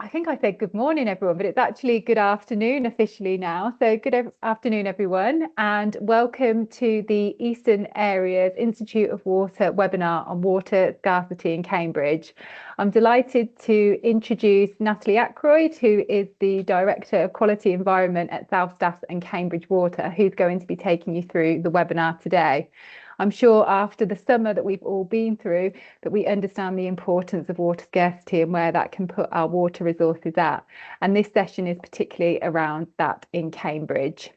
I think I said good morning, everyone, but it's actually good afternoon officially now. So good afternoon, everyone, and welcome to the Eastern Areas Institute of Water webinar on water scarcity in Cambridge. I'm delighted to introduce Natalie Akroyd, who is the Director of Quality Environment at South Staffs and Cambridge Water, who's going to be taking you through the webinar today. I'm sure after the summer that we've all been through, that we understand the importance of water scarcity and where that can put our water resources at. And this session is particularly around that in Cambridge.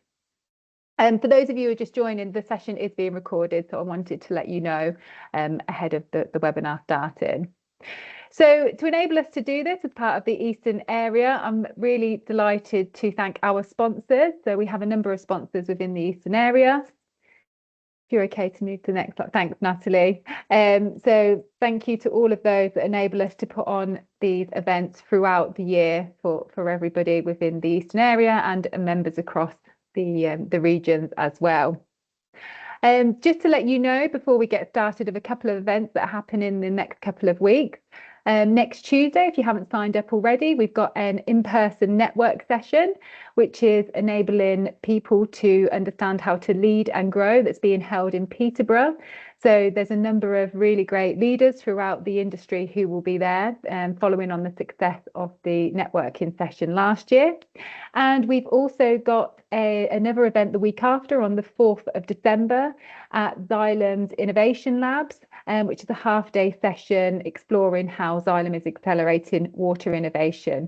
And for those of you who are just joining, the session is being recorded, so I wanted to let you know ahead of the webinar starting. So to enable us to do this as part of the Eastern area, I'm really delighted to thank our sponsors. So we have a number of sponsors within the Eastern area. If you're okay to move to the next slide. Thanks, Natalie. So thank you to all of those that enable us to put on these events throughout the year for everybody within the Eastern area and members across the regions as well. Just to let you know before we get started of a couple of events that happen in the next couple of weeks. Next Tuesday, if you haven't signed up already, we've got an in-person network session, which is enabling people to understand how to lead and grow, that's being held in Peterborough. So there's a number of really great leaders throughout the industry who will be there, following on the success of the networking session last year. And we've also got another event the week after on the 4th of December at Xylem's Innovation Labs, which is a half-day session exploring how Xylem is accelerating water innovation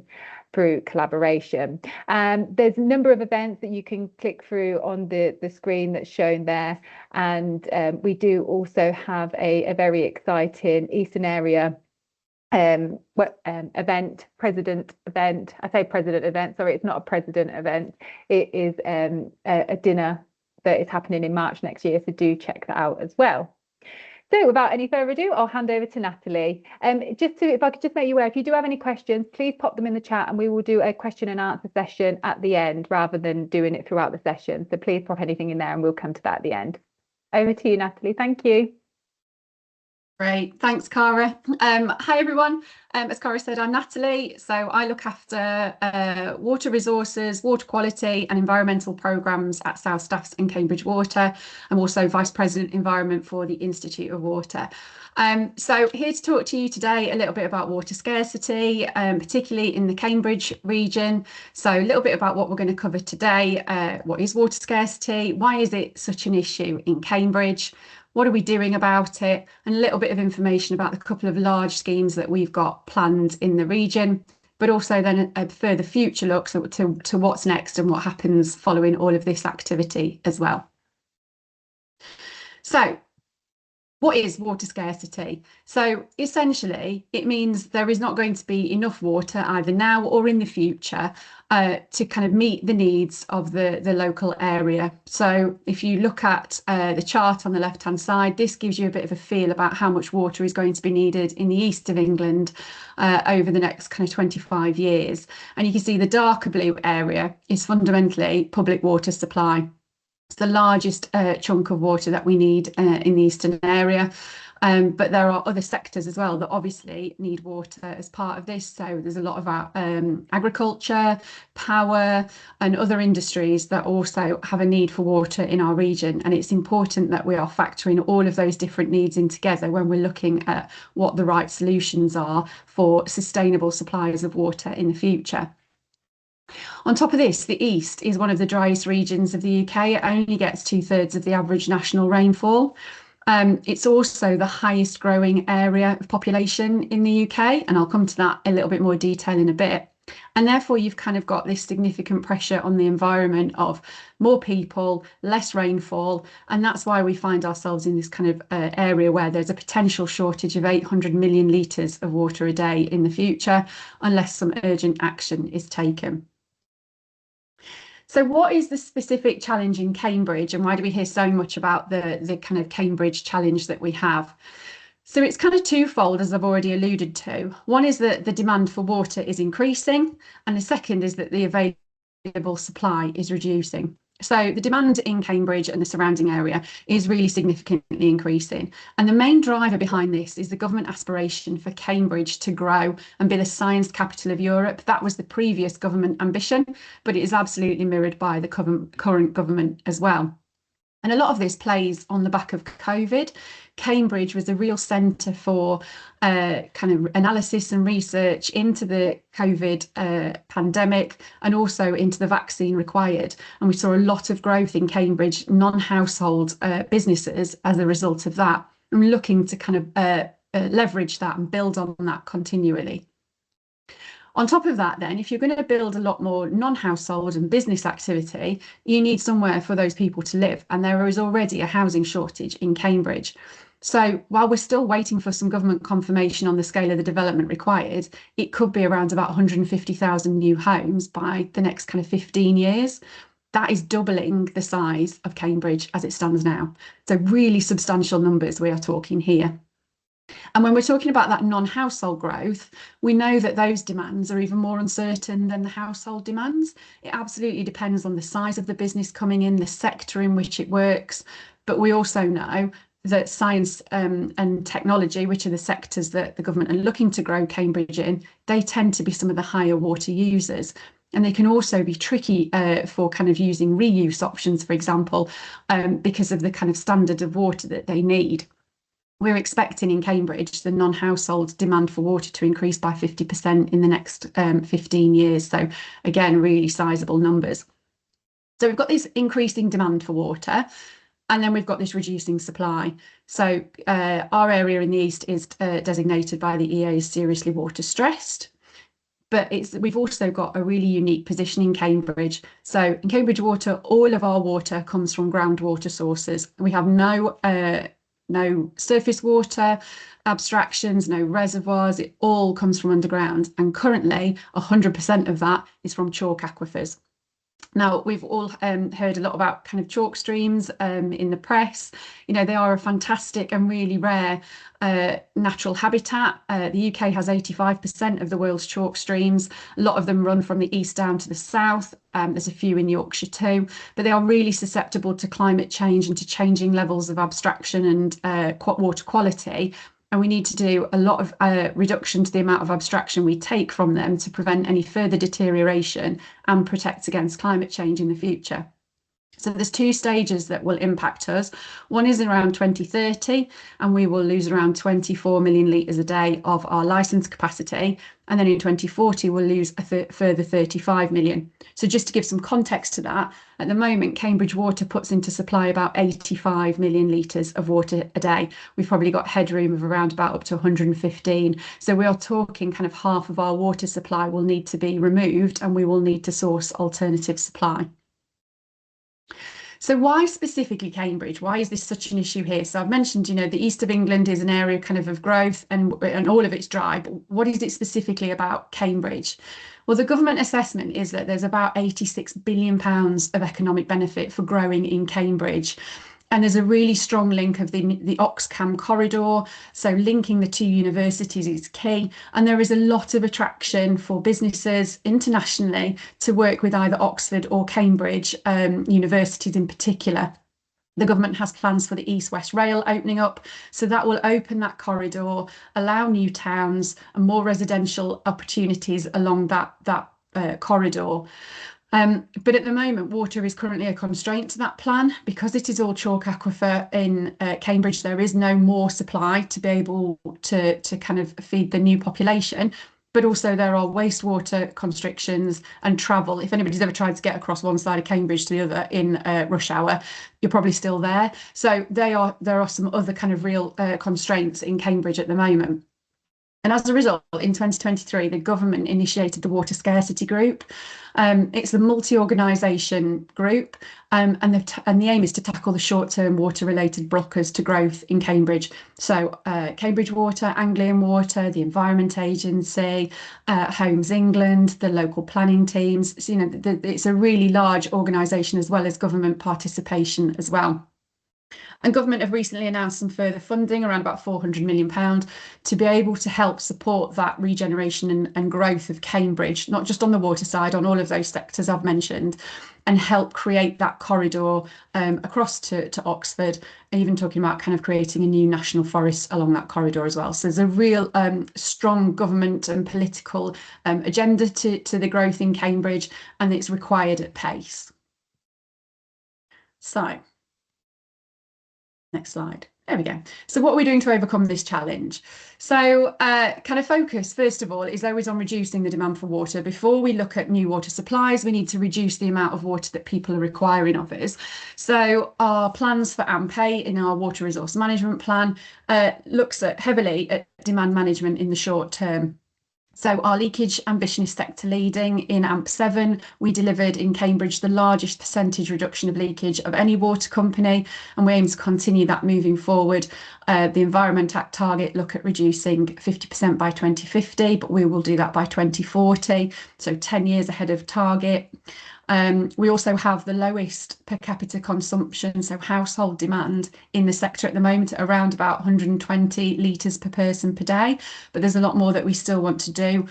through collaboration. There's a number of events that you can click through on the screen that's shown there. And we do also have a very exciting Eastern area president event. I say president event, sorry, it's not a president event. It is a dinner that is happening in March next year. So do check that out as well. So without any further ado, I'll hand over to Natalie. If I could just make you aware, if you do have any questions, please pop them in the chat and we will do a question and answer session at the end rather than doing it throughout the session. So please pop anything in there and we'll come to that at the end. Over to you, Natalie. Thank you. Great, thanks, Cara. Hi, everyone. As Cara said, I'm Natalie. So I look after water resources, water quality and environmental programmes at South Staffs and Cambridge Water. I'm also Vice President Environment for the Institute of Water. So here to talk to you today a little bit about water scarcity, particularly in the Cambridge region. So a little bit about what we're going to cover today. What is water scarcity? Why is it such an issue in Cambridge? What are we doing about it? And a little bit of information about the couple of large schemes that we've got planned in the region, but also then a further future look to what's next and what happens following all of this activity as well. So what is water scarcity? So essentially, it means there is not going to be enough water either now or in the future to kind of meet the needs of the local area. So if you look at the chart on the left-hand side, this gives you a bit of a feel about how much water is going to be needed in the east of England over the next kind of 25 years. And you can see the darker blue area is fundamentally public water supply. It's the largest chunk of water that we need in the eastern area. But there are other sectors as well that obviously need water as part of this. So there's a lot of our agriculture, power and other industries that also have a need for water in our region. And it's important that we are factoring all of those different needs in together when we're looking at what the right solutions are for sustainable supplies of water in the future. On top of this, the East is one of the driest regions of the UK. It only gets 2/3 of the average national rainfall. It's also the highest growing area of population in the UK, and I'll come to that a little bit more detail in a bit. And therefore, you've kind of got this significant pressure on the environment of more people, less rainfall, and that's why we find ourselves in this kind of area where there's a potential shortage of 800 million litres of water a day in the future, unless some urgent action is taken. So what is the specific challenge in Cambridge and why do we hear so much about the kind of Cambridge challenge that we have? So it's kind of twofold, as I've already alluded to. One is that the demand for water is increasing, and the second is that the available supply is reducing. So the demand in Cambridge and the surrounding area is really significantly increasing. And the main driver behind this is the government aspiration for Cambridge to grow and be the science capital of Europe. That was the previous government ambition, but it is absolutely mirrored by the current government as well. And a lot of this plays on the back of COVID. Cambridge was a real centre for kind of analysis and research into the COVID pandemic and also into the vaccine required. And we saw a lot of growth in Cambridge non-household businesses as a result of that. And we're looking to kind of leverage that and build on that continually. On top of that, then, if you're going to build a lot more non-household and business activity, you need somewhere for those people to live. And there is already a housing shortage in Cambridge. So while we're still waiting for some government confirmation on the scale of the development required, it could be around about 150,000 new homes by the next kind of 15 years. That is doubling the size of Cambridge as it stands now. So really substantial numbers we are talking here. And when we're talking about that non-household growth, we know that those demands are even more uncertain than the household demands. It absolutely depends on the size of the business coming in, the sector in which it works. But we also know that science and technology, which are the sectors that the government are looking to grow Cambridge in, they tend to be some of the higher water users. And they can also be tricky for kind of using reuse options, for example, because of the kind of standard of water that they need. We're expecting in Cambridge the non-household demand for water to increase by 50% in the next 15 years. So again, really sizable numbers. So we've got this increasing demand for water, and then we've got this reducing supply. So our area in the east is designated by the EA as seriously water stressed. But we've also got a really unique position in Cambridge. So in Cambridge Water, all of our water comes from groundwater sources. We have no surface water abstractions, no reservoirs. It all comes from underground. And currently 100% of that is from chalk aquifers. Now, we've all heard a lot about kind of chalk streams in the press. You know, they are a fantastic and really rare natural habitat. The UK has 85% of the world's chalk streams. A lot of them run from the east down to the south. There's a few in Yorkshire too, but they are really susceptible to climate change and to changing levels of abstraction and water quality. And we need to do a lot of reduction to the amount of abstraction we take from them to prevent any further deterioration and protect against climate change in the future. So there's two stages that will impact us. One is around 2030, and we will lose around 24 million litres a day of our licensed capacity. And then in 2040, we'll lose a further 35 million. So just to give some context to that, at the moment, Cambridge Water puts into supply about 85 million litres of water a day. We've probably got headroom of around about up to 115. So we are talking kind of half of our water supply will need to be removed, and we will need to source alternative supply. So why specifically Cambridge? Why is this such an issue here? So I've mentioned, you know, the east of England is an area kind of growth and all of it's dry, but what is it specifically about Cambridge? Well, the government assessment is that there's about £86 billion of economic benefit for growing in Cambridge. And there's a really strong link of the Oxcam corridor. So linking the two universities is key. And there is a lot of attraction for businesses internationally to work with either Oxford or Cambridge universities in particular. The government has plans for the East-West Rail opening up. So that will open that corridor, allow new towns and more residential opportunities along that corridor. But at the moment, water is currently a constraint to that plan because it is all chalk aquifer in Cambridge. There is no more supply to be able to kind of feed the new population. But also there are wastewater constrictions and travel. If anybody's ever tried to get across one side of Cambridge to the other in rush hour, you're probably still there. So there are some other kind of real constraints in Cambridge at the moment. And as a result, in 2023, the government initiated the Water Scarcity Group. It's a multi-organisation group, and the aim is to tackle the short-term water-related blockers to growth in Cambridge. So Cambridge Water, Anglian Water, the Environment Agency, Homes England, the local planning teams. So, you know, it's a really large organisation as well as government participation as well. And government have recently announced some further funding, around about £400 million, to be able to help support that regeneration and growth of Cambridge, not just on the water side, on all of those sectors I've mentioned. and help create that corridor across to Oxford, even talking about kind of creating a new national forest along that corridor as well. So there's a real strong government and political agenda to the growth in Cambridge, and it's required at pace. So, next slide. There we go. So what are we doing to overcome this challenge? So kind of focus, first of all, is always on reducing the demand for water. Before we look at new water supplies, we need to reduce the amount of water that people are requiring of us. So our plans for AMP8 in our water resource management plan looks heavily at demand management in the short term. So our leakage ambition is sector leading. In AMP7, we delivered in Cambridge the largest percentage reduction of leakage of any water company, and we aim to continue that moving forward. The Environment Act target look at reducing 50% by 2050, but we will do that by 2040, so 10 years ahead of target. We also have the lowest per capita consumption, so household demand in the sector at the moment at around about 120 litres per person per day. But there's a lot more that we still want to do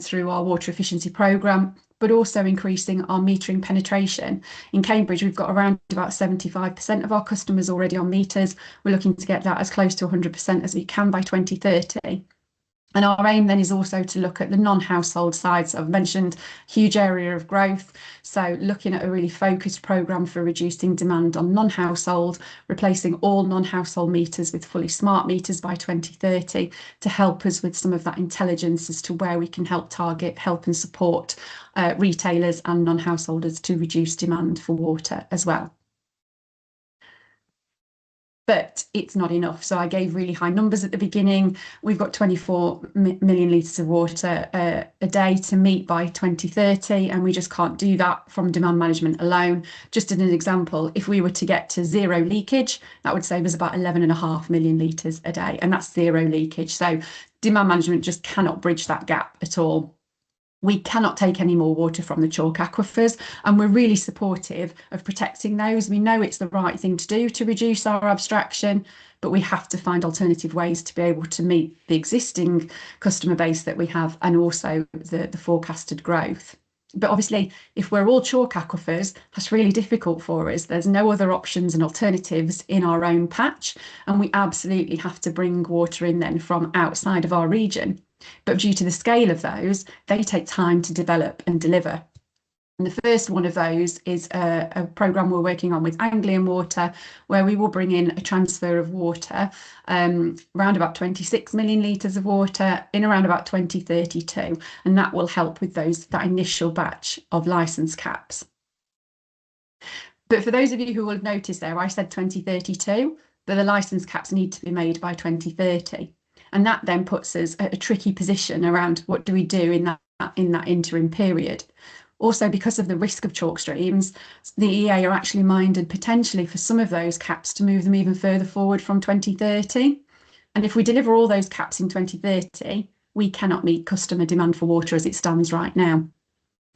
through our water efficiency programme, but also increasing our metering penetration. In Cambridge, we've got around about 75% of our customers already on meters. We're looking to get that as close to 100% as we can by 2030. And our aim then is also to look at the non-household side. So I've mentioned huge area of growth. So looking at a really focused programme for reducing demand on non-household, replacing all non-household meters with fully smart meters by 2030 to help us with some of that intelligence as to where we can help and support retailers and non-householders to reduce demand for water as well. But it's not enough. So I gave really high numbers at the beginning. We've got 24 million litres of water a day to meet by 2030, and we just can't do that from demand management alone. Just as an example, if we were to get to zero leakage, that would save us about 11.5 million litres a day, and that's zero leakage. So demand management just cannot bridge that gap at all. We cannot take any more water from the chalk aquifers, and we're really supportive of protecting those. We know it's the right thing to do to reduce our abstraction, but we have to find alternative ways to be able to meet the existing customer base that we have and also the forecasted growth. But obviously, if we're all chalk aquifers, that's really difficult for us. There's no other options and alternatives in our own patch, and we absolutely have to bring water in then from outside of our region. But due to the scale of those, they take time to develop and deliver. And the first one of those is a programme we're working on with Anglian Water, where we will bring in a transfer of water, around about 26 million litres of water in around about 2032. And that will help with that initial batch of licence caps. But for those of you who will have noticed there, I said 2032, but the licence caps need to be made by 2030. And that then puts us at a tricky position around what do we do in that interim period. Also, because of the risk of chalk streams, the EA are actually minded potentially for some of those caps to move them even further forward from 2030. And if we deliver all those caps in 2030, we cannot meet customer demand for water as it stands right now.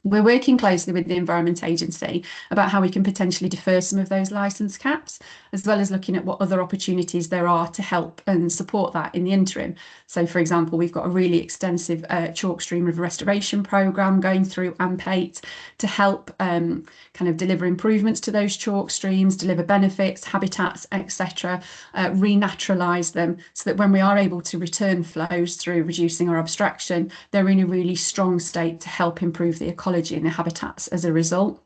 We're working closely with the Environment Agency about how we can potentially defer some of those licence caps, as well as looking at what other opportunities there are to help and support that in the interim. So, for example, we've got a really extensive chalk stream river restoration programme going through AMP8 to help kind of deliver improvements to those chalk streams, deliver benefits, habitats, etc., renaturalise them so that when we are able to return flows through reducing our abstraction, they're in a really strong state to help improve the ecology and the habitats as a result.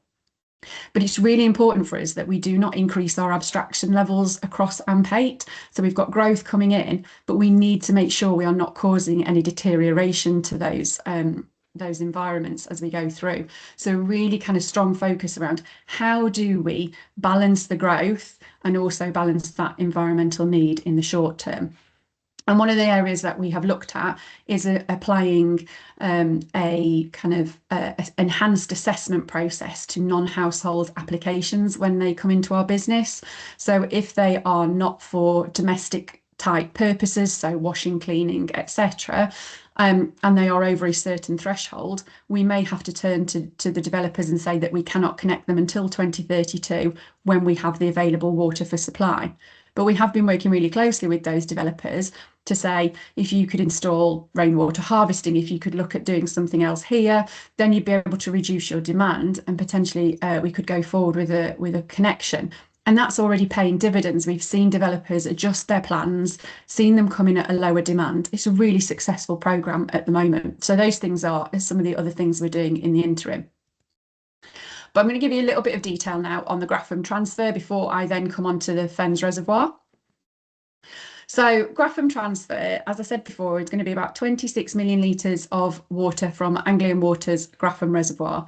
But it's really important for us that we do not increase our abstraction levels across AMP8. So we've got growth coming in, but we need to make sure we are not causing any deterioration to those environments as we go through. So really kind of strong focus around how do we balance the growth and also balance that environmental need in the short term. And one of the areas that we have looked at is applying a kind of enhanced assessment process to non-household applications when they come into our business. So if they are not for domestic type purposes, so washing, cleaning, etc., and they are over a certain threshold, we may have to turn to the developers and say that we cannot connect them until 2032 when we have the available water for supply. But we have been working really closely with those developers to say, if you could install rainwater harvesting, if you could look at doing something else here, then you'd be able to reduce your demand, and potentially we could go forward with a connection. And that's already paying dividends. We've seen developers adjust their plans, seen them come in at a lower demand. It's a really successful programme at the moment. So those things are some of the other things we're doing in the interim. But I'm going to give you a little bit of detail now on the Grafham transfer before I then come on to the Fens Reservoir. So Grafham transfer, as I said before, is going to be about 26 million litres of water from Anglian Water's Grafham Reservoir.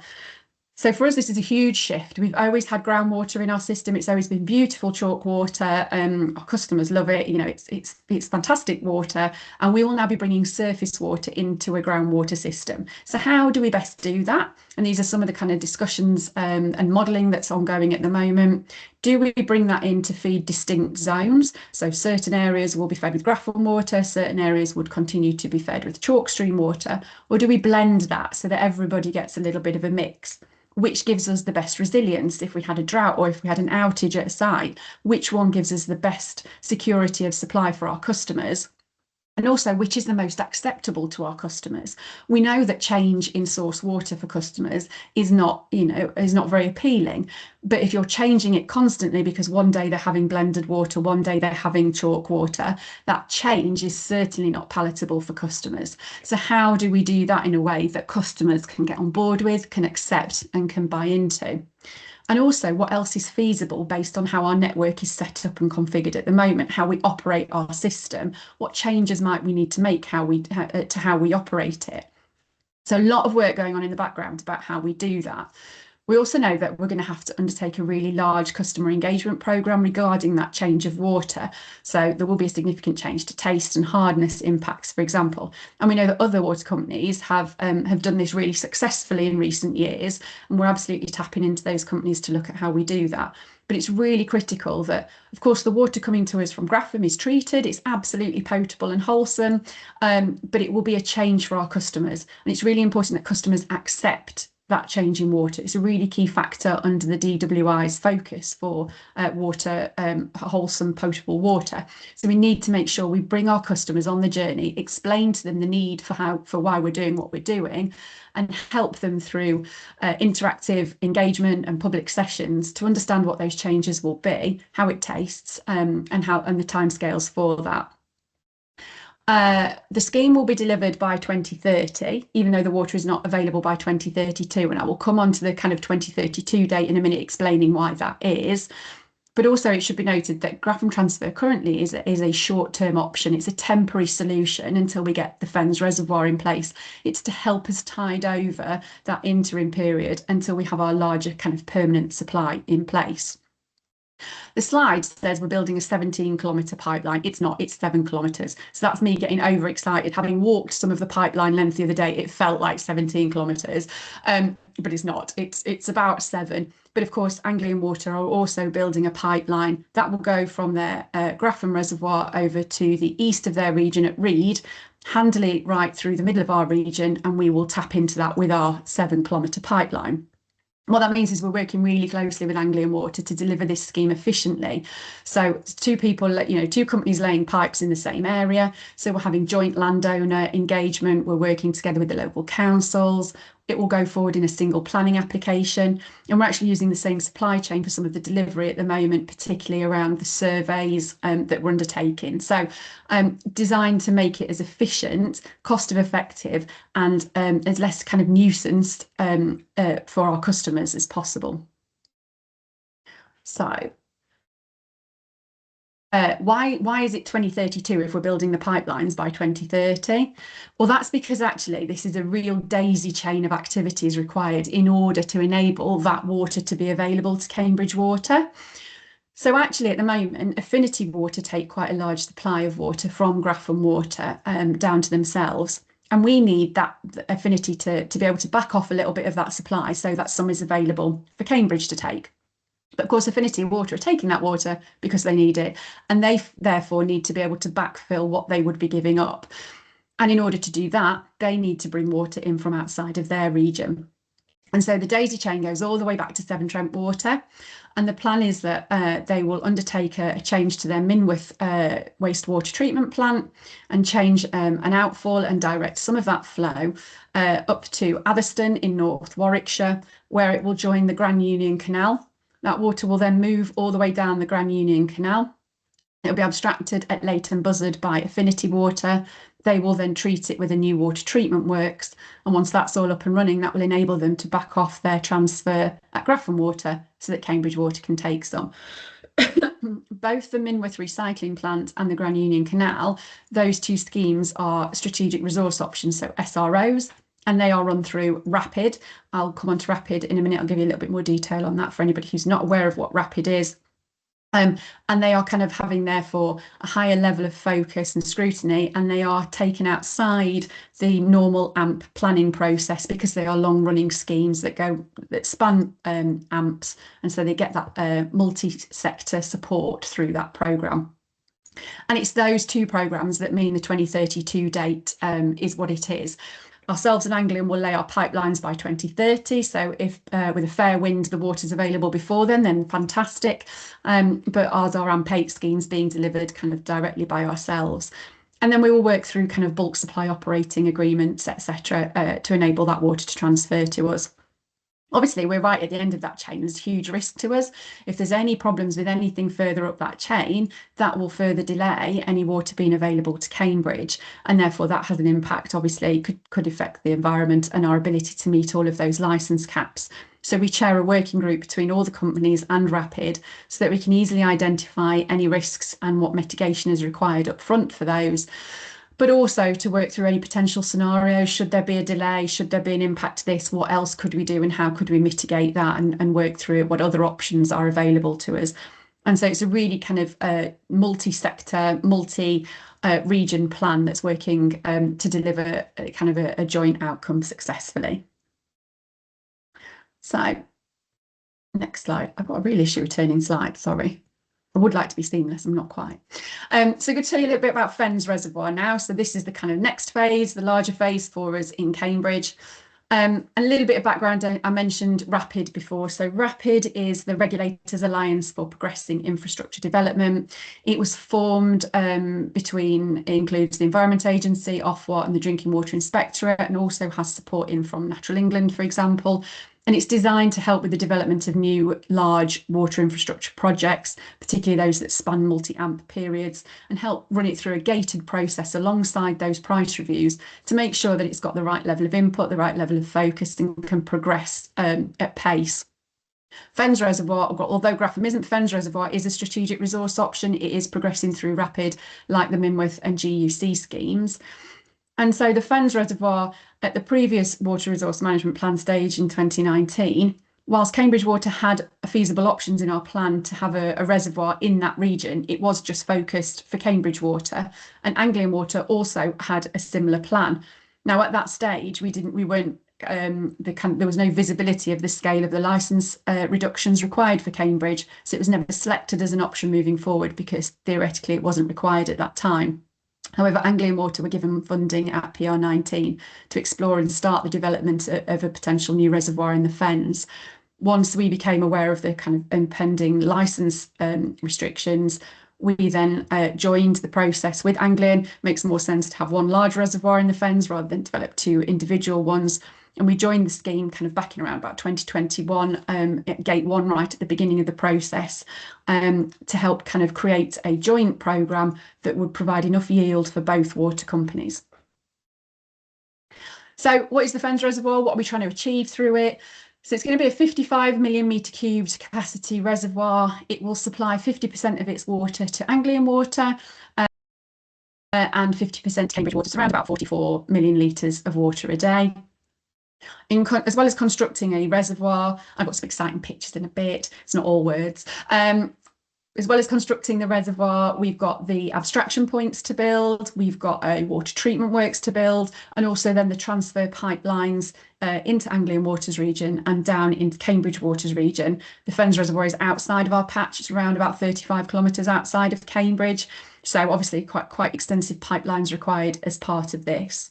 So for us, this is a huge shift. We've always had groundwater in our system. It's always been beautiful chalk water. Our customers love it. You know, it's fantastic water, and we will now be bringing surface water into a groundwater system. So how do we best do that? And these are some of the kind of discussions and modelling that's ongoing at the moment. Do we bring that in to feed distinct zones? So certain areas will be fed with Grafham water, certain areas would continue to be fed with chalk stream water, or do we blend that so that everybody gets a little bit of a mix? Which gives us the best resilience if we had a drought or if we had an outage at a site? Which one gives us the best security of supply for our customers? And also, which is the most acceptable to our customers? We know that change in source water for customers is not very appealing. But if you're changing it constantly because one day they're having blended water, one day they're having chalk water, that change is certainly not palatable for customers. So how do we do that in a way that customers can get on board with, can accept and can buy into? And also, what else is feasible based on how our network is set up and configured at the moment, how we operate our system, what changes might we need to make to how we operate it. So a lot of work going on in the background about how we do that. We also know that we're going to have to undertake a really large customer engagement programme regarding that change of water. So there will be a significant change to taste and hardness impacts, for example. And we know that other water companies have done this really successfully in recent years, and we're absolutely tapping into those companies to look at how we do that. But it's really critical that, of course, the water coming to us from Grafham is treated, it's absolutely potable and wholesome, but it will be a change for our customers. And it's really important that customers accept that change in water. It's a really key factor under the DWI's focus for wholesome, potable water. So we need to make sure we bring our customers on the journey, explain to them the need for why we're doing what we're doing, and help them through interactive engagement and public sessions to understand what those changes will be, how it tastes, and the timescales for that. The scheme will be delivered by 2030, even though the water is not available by 2032. And I will come on to the kind of 2032 date in a minute, explaining why that is. But also it should be noted that Grafham transfer currently is a short-term option. It's a temporary solution until we get the Fens Reservoir in place. It's to help us tide over that interim period until we have our larger kind of permanent supply in place. The slide says we're building a 17-kilometre pipeline. It's not, it's 7 kilometres. So that's me getting overexcited. Having walked some of the pipeline length the other day, it felt like 17 kilometres, but it's not. It's about 7. But of course, Anglian Water are also building a pipeline that will go from their Grafham Reservoir over to the east of their region at Reed, handle it right through the middle of our region, and we will tap into that with our 7-kilometre pipeline. What that means is we're working really closely with Anglian Water to deliver this scheme efficiently. So two companies laying pipes in the same area. So we're having joint landowner engagement. We're working together with the local councils. It will go forward in a single planning application. And we're actually using the same supply chain for some of the delivery at the moment, particularly around the surveys that we're undertaking. So designed to make it as efficient, cost effective, and as less kind of nuisance for our customers as possible. So why is it 2032 if we're building the pipelines by 2030? Well, that's because actually this is a real daisy chain of activities required in order to enable that water to be available to Cambridge Water. So actually at the moment, Affinity Water take quite a large supply of water from Grafham Water down to themselves. And we need that Affinity to be able to back off a little bit of that supply so that some is available for Cambridge to take. But of course, Affinity Water are taking that water because they need it, and they therefore need to be able to backfill what they would be giving up. And in order to do that, they need to bring water in from outside of their region. And so the daisy chain goes all the way back to Severn Trent Water. And the plan is that they will undertake a change to their Minworth wastewater treatment plant and change an outfall and direct some of that flow up to Atherstone in North Warwickshire, where it will join the Grand Union Canal. That water will then move all the way down the Grand Union Canal. It'll be abstracted at Leighton Buzzard by Affinity Water. They will then treat it with a new water treatment works. And once that's all up and running, that will enable them to back off their transfer at Grafham Water so that Cambridge Water can take some. Both the Minworth recycling plant and the Grand Union Canal, those two schemes are strategic resource options, so SROs, and they are run through RAPID. I'll come on to RAPID in a minute. I'll give you a little bit more detail on that for anybody who's not aware of what RAPID is. And they are kind of having, therefore, a higher level of focus and scrutiny, and they are taken outside the normal AMP planning process because they are long-running schemes that span AMPs, and so they get that multi-sector support through that programme. And it's those two programmes that mean the 2032 date is what it is. Ourselves and Anglian will lay our pipelines by 2030. So if with a fair wind, the water's available before then fantastic. But ours are AMP8 schemes being delivered kind of directly by ourselves. And then we will work through kind of bulk supply operating agreements, etc., to enable that water to transfer to us. Obviously, we're right at the end of that chain. There's huge risk to us. If there's any problems with anything further up that chain, that will further delay any water being available to Cambridge. And therefore, that has an impact, obviously, could affect the environment and our ability to meet all of those licence caps. So we chair a working group between all the companies and RAPID so that we can easily identify any risks and what mitigation is required up front for those, but also to work through any potential scenarios. Should there be a delay? Should there be an impact to this? What else could we do and how could we mitigate that and work through what other options are available to us? And so it's a really kind of multi-sector, multi-region plan that's working to deliver kind of a joint outcome successfully. So next slide. I've got a real issue returning slides, sorry. I would like to be seamless, I'm not quite. So good to tell you a little bit about Fens Reservoir now. So this is the kind of next phase, the larger phase for us in Cambridge. A little bit of background, I mentioned RAPID before. So RAPID is the Regulators Alliance for Progressing Infrastructure Development. It was formed includes the Environment Agency, Ofwat and the Drinking Water Inspectorate, and also has support in from Natural England, for example. And it's designed to help with the development of new large water infrastructure projects, particularly those that span multi-AMP periods, and help run it through a gated process alongside those price reviews to make sure that it's got the right level of input, the right level of focus, and can progress at pace. Fens Reservoir, although Grafham isn't Fens Reservoir, is a strategic resource option. It is progressing through RAPID like the Minworth and GUC schemes. And so the Fens Reservoir at the previous water resource management plan stage in 2019, whilst Cambridge Water had feasible options in our plan to have a reservoir in that region, it was just focused for Cambridge Water, and Anglian Water also had a similar plan. Now at that stage, there was no visibility of the scale of the licence reductions required for Cambridge, so it was never selected as an option moving forward because theoretically it wasn't required at that time. However, Anglian Water were given funding at PR19 to explore and start the development of a potential new reservoir in the Fens. Once we became aware of the kind of impending licence restrictions, we then joined the process with Anglian. Makes more sense to have one large reservoir in the Fens rather than develop two individual ones. And we joined the scheme kind of back in around about 2021, at Gate 1, right at the beginning of the process, to help kind of create a joint programme that would provide enough yield for both water companies. So what is the Fens Reservoir? What are we trying to achieve through it? So it's going to be a 55 million metre cubed capacity reservoir. It will supply 50% of its water to Anglian Water and 50% to Cambridge Water, so around about 44 million litres of water a day. As well as constructing a reservoir, I've got some exciting pictures in a bit, it's not all words. As well as constructing the reservoir, we've got the abstraction points to build, we've got a water treatment works to build, and also then the transfer pipelines into Anglian Water's region and down into Cambridge Water's region. The Fens Reservoir is outside of our patch, it's around about 35 kilometres outside of Cambridge, so obviously quite extensive pipelines required as part of this.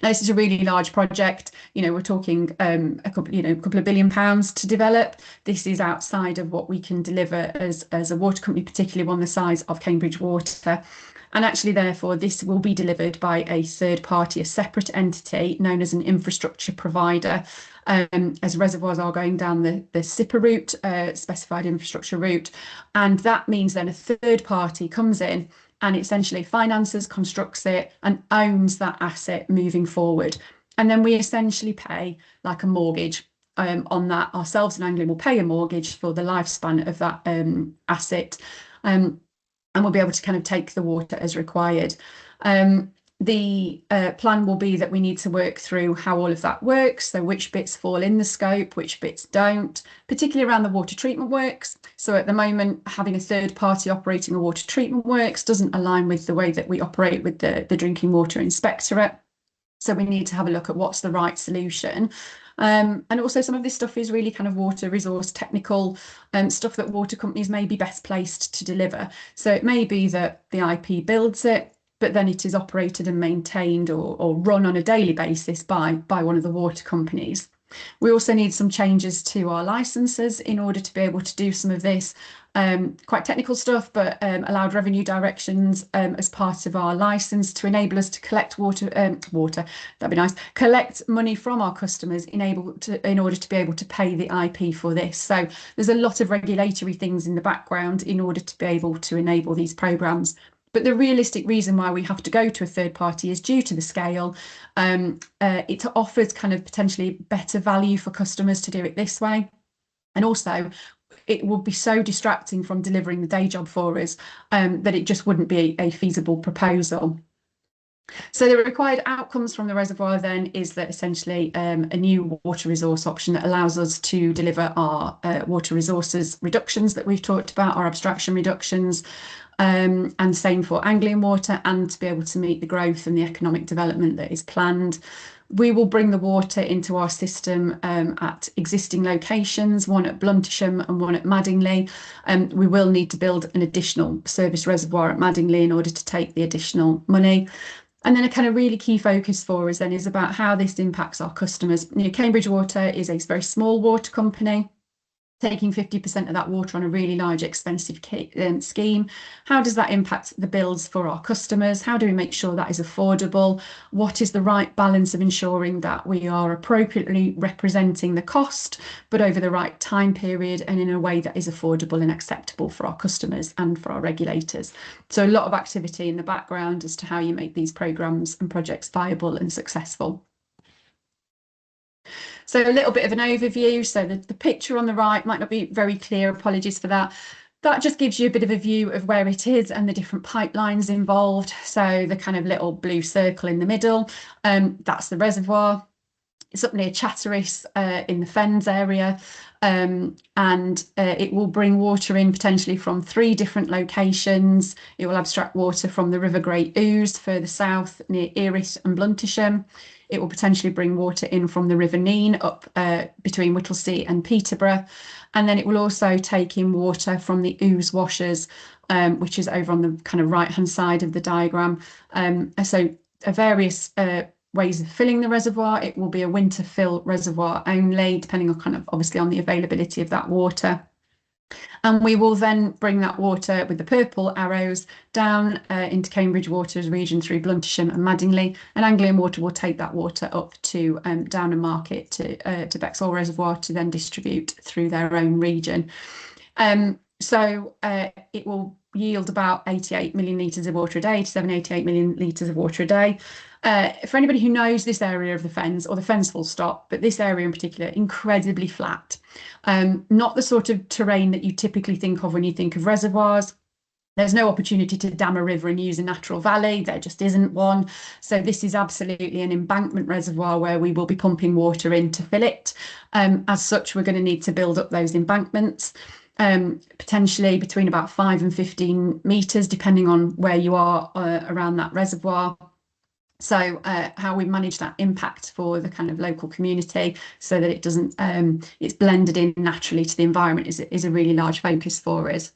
Now, this is a really large project. We're talking a couple of £1 billion to develop. This is outside of what we can deliver as a water company, particularly one the size of Cambridge Water. And actually, therefore, this will be delivered by a third party, a separate entity known as an infrastructure provider, as reservoirs are going down the SIPA route, specified infrastructure route. And that means then a third party comes in and essentially finances, constructs it, and owns that asset moving forward. And then we essentially pay like a mortgage on that ourselves, and Anglian will pay a mortgage for the lifespan of that asset. And we'll be able to kind of take the water as required. The plan will be that we need to work through how all of that works, so which bits fall in the scope, which bits don't, particularly around the water treatment works. So at the moment, having a third party operating a water treatment works doesn't align with the way that we operate with the Drinking Water Inspectorate. So we need to have a look at what's the right solution. And also some of this stuff is really kind of water resource technical stuff that water companies may be best placed to deliver. So it may be that the IP builds it, but then it is operated and maintained or run on a daily basis by one of the water companies. We also need some changes to our licenses in order to be able to do some of this quite technical stuff, but allowed revenue directions as part of our license to enable us to collect water, that'd be nice, collect money from our customers in order to be able to pay the IP for this. So there's a lot of regulatory things in the background in order to be able to enable these programs. But the realistic reason why we have to go to a third party is due to the scale. It offers kind of potentially better value for customers to do it this way. And also, it will be so distracting from delivering the day job for us that it just wouldn't be a feasible proposal. So the required outcomes from the reservoir then is that essentially a new water resource option that allows us to deliver our water resources reductions that we've talked about, our abstraction reductions, and same for Anglian Water, and to be able to meet the growth and the economic development that is planned. We will bring the water into our system at existing locations, one at Bluntisham and one at Madingley. We will need to build an additional service reservoir at Madingley in order to take the additional money. And then a kind of really key focus for us then is about how this impacts our customers. Cambridge Water is a very small water company, taking 50% of that water on a really large, expensive scheme. How does that impact the bills for our customers? How do we make sure that is affordable? What is the right balance of ensuring that we are appropriately representing the cost, but over the right time period and in a way that is affordable and acceptable for our customers and for our regulators? So a lot of activity in the background as to how you make these programmes and projects viable and successful. So a little bit of an overview. So the picture on the right might not be very clear, apologies for that. That just gives you a bit of a view of where it is and the different pipelines involved. So the kind of little blue circle in the middle, that's the reservoir. It's up near Chatteris in the Fens area, and it will bring water in potentially from 3 different locations. It will abstract water from the River Great Ouse further south near Erith and Bluntisham. It will potentially bring water in from the River Nene up between Whittlesea and Peterborough. And then it will also take in water from the Ouse washers, which is over on the kind of right-hand side of the diagram. So various ways of filling the reservoir. It will be a winter fill reservoir only, depending on kind of obviously on the availability of that water. And we will then bring that water with the purple arrows down into Cambridge Water's region through Bluntisham and Madingley, and Anglian Water will take that water up to Downham Market to Bexall Reservoir to then distribute through their own region. So it will yield about 88 million litres of water a day, 88 million litres of water a day. For anybody who knows this area of the Fens, or the Fens full stop, but this area in particular, incredibly flat. Not the sort of terrain that you typically think of when you think of reservoirs. There's no opportunity to dam a river and use a natural valley. There just isn't one. So this is absolutely an embankment reservoir where we will be pumping water in to fill it. As such, we're going to need to build up those embankments. Potentially between about 5 and 15 metres, depending on where you are around that reservoir. So how we manage that impact for the kind of local community so that it doesn't, it's blended in naturally to the environment is a really large focus for us.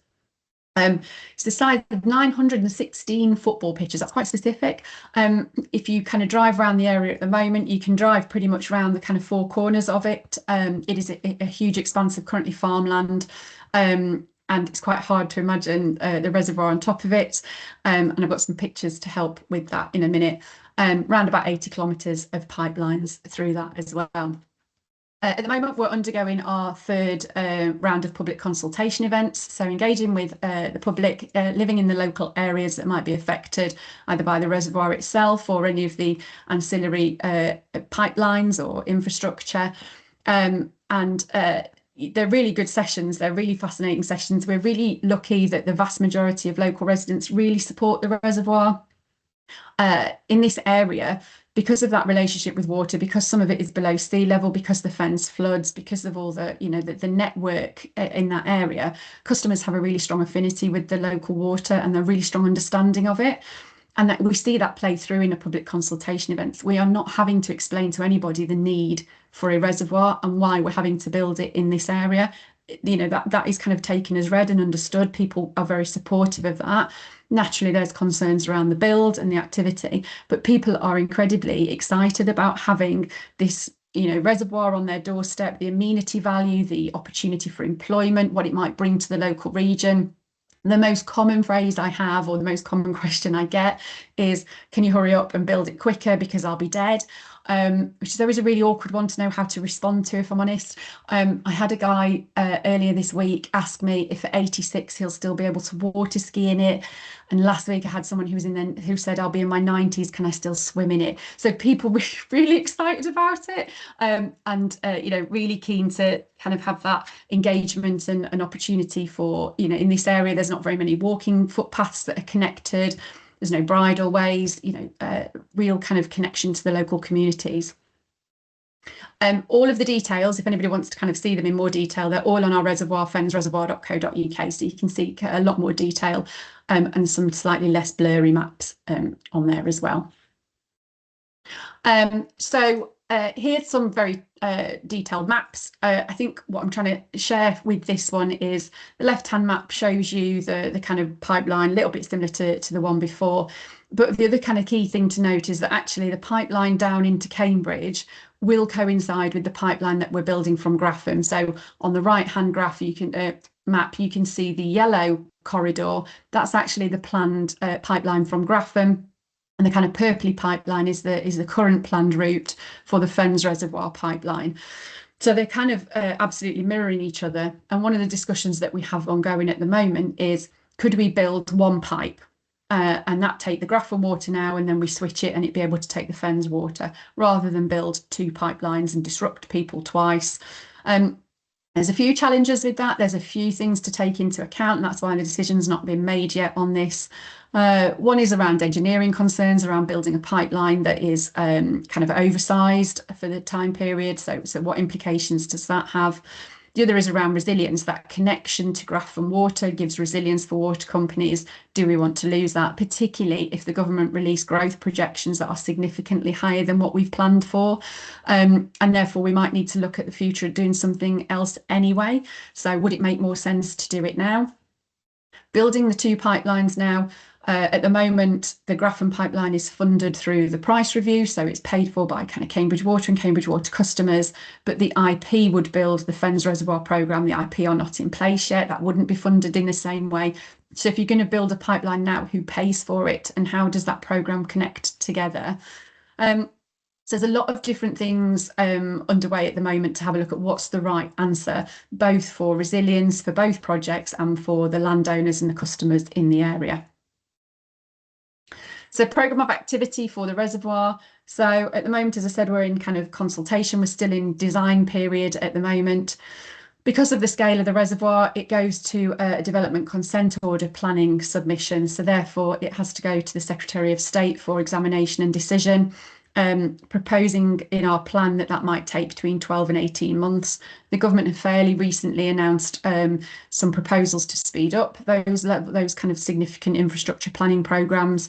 It's the size of 916 football pitches. That's quite specific. If you kind of drive around the area at the moment, you can drive pretty much around the kind of four corners of it. It is a huge expanse of currently farmland. And it's quite hard to imagine the reservoir on top of it. And I've got some pictures to help with that in a minute. Around about 80 kilometres of pipelines through that as well. At the moment, we're undergoing our third round of public consultation events. So engaging with the public living in the local areas that might be affected either by the reservoir itself or any of the ancillary pipelines or infrastructure. They're really good sessions. They're really fascinating sessions. We're really lucky that the vast majority of local residents really support the reservoir. In this area, because of that relationship with water, because some of it is below sea level, because the fens floods, because of all the, the network in that area, customers have a really strong affinity with the local water and a really strong understanding of it. And that we see that play through in a public consultation events. We are not having to explain to anybody the need for a reservoir and why we're having to build it in this area. That is kind of taken as read and understood. People are very supportive of that. Naturally, there's concerns around the build and the activity, but people are incredibly excited about having this reservoir on their doorstep, the amenity value, the opportunity for employment, what it might bring to the local region. The most common phrase I have, or the most common question I get is, can you hurry up and build it quicker because I'll be dead? Which is always a really awkward one to know how to respond to, if I'm honest. I had a guy earlier this week ask me if at 86 he'll still be able to water ski in it. And last week I had someone who said, I'll be in my 90s, can I still swim in it? So people were really excited about it, and really keen to kind of have that engagement and an opportunity for, in this area, there's not very many walking footpaths that are connected. There's no bridleways, real kind of connection to the local communities. All of the details, if anybody wants to kind of see them in more detail, they're all on our reservoir, fensreservoir.co.uk, so you can see a lot more detail and some slightly less blurry maps on there as well. Here's some very detailed maps. I think what I'm trying to share with this one is the left-hand map shows you the kind of pipeline, a little bit similar to the one before. But the other kind of key thing to note is that actually the pipeline down into Cambridge will coincide with the pipeline that we're building from Graffham. So on the right-hand graph, map, you can see the yellow corridor. That's actually the planned pipeline from Graffham. And the kind of purpley pipeline is the current planned route for the Fens Reservoir pipeline. So they're kind of absolutely mirroring each other. And one of the discussions that we have ongoing at the moment is, could we build one pipe and that take the Graffham water now, and then we switch it and it'd be able to take the Fens water, rather than build two pipelines and disrupt people twice. There's a few challenges with that. There's a few things to take into account, and that's why the decision's not been made yet on this. One is around engineering concerns around building a pipeline that is kind of oversized for the time period. So what implications does that have? The other is around resilience. That connection to Graffham water gives resilience for water companies. Do we want to lose that, particularly if the government release growth projections that are significantly higher than what we've planned for? And therefore, we might need to look at the future of doing something else anyway. So would it make more sense to do it now? Building the two pipelines now. At the moment, the Graffham pipeline is funded through the price review, so it's paid for by kind of Cambridge Water and Cambridge Water customers, but the IP would build the Fens Reservoir programme. The IP are not in place yet. That wouldn't be funded in the same way. So if you're going to build a pipeline now, who pays for it and how does that programme connect together? So there's a lot of different things underway at the moment to have a look at what's the right answer, both for resilience, for both projects, and for the landowners and the customers in the area. So programme of activity for the reservoir. So at the moment, as I said, we're in kind of consultation. We're still in design period at the moment. Because of the scale of the reservoir, it goes to a development consent order planning submission. So therefore, it has to go to the Secretary of State for examination and decision. Proposing in our plan that might take between 12 and 18 months. The government have fairly recently announced some proposals to speed up those kind of significant infrastructure planning programmes.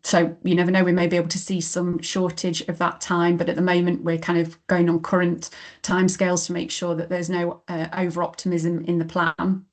So you never know, we may be able to see some shortage of that time, but at the moment we're kind of going on current timescales to make sure that there's no over optimism in the plan.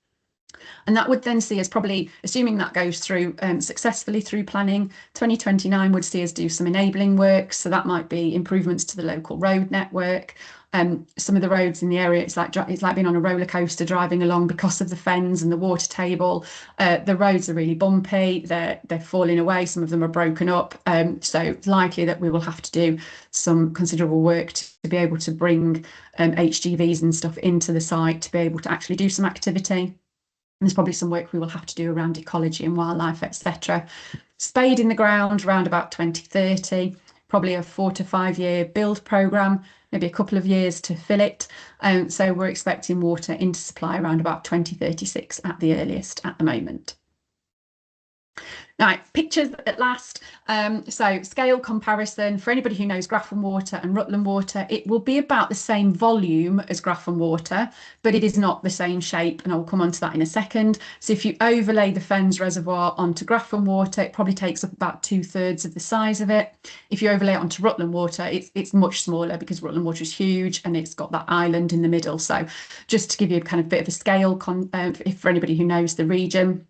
And that would then see us probably, assuming that goes through successfully through planning, 2029 would see us do some enabling work. So that might be improvements to the local road network. Some of the roads in the area, it's like being on a roller coaster driving along because of the fens and the water table. The roads are really bumpy, they're falling away, some of them are broken up. So it's likely that we will have to do some considerable work to be able to bring HGVs and stuff into the site to be able to actually do some activity. There's probably some work we will have to do around ecology and wildlife, etc. Spade in the ground around about 2030, probably a 4 to 5 year build programme, maybe a couple of years to fill it. So we're expecting water into supply around about 2036 at the earliest at the moment. Right, pictures at last. So scale comparison, for anybody who knows Grafham Water and Rutland Water, it will be about the same volume as Grafham Water, but it is not the same shape, and I'll come on to that in a second. So if you overlay the Fens Reservoir onto Grafham Water, it probably takes up about 2/3 of the size of it. If you overlay it onto Rutland Water, it's much smaller because Rutland Water is huge and it's got that island in the middle. So just to give you a kind of bit of a scale for anybody who knows the region.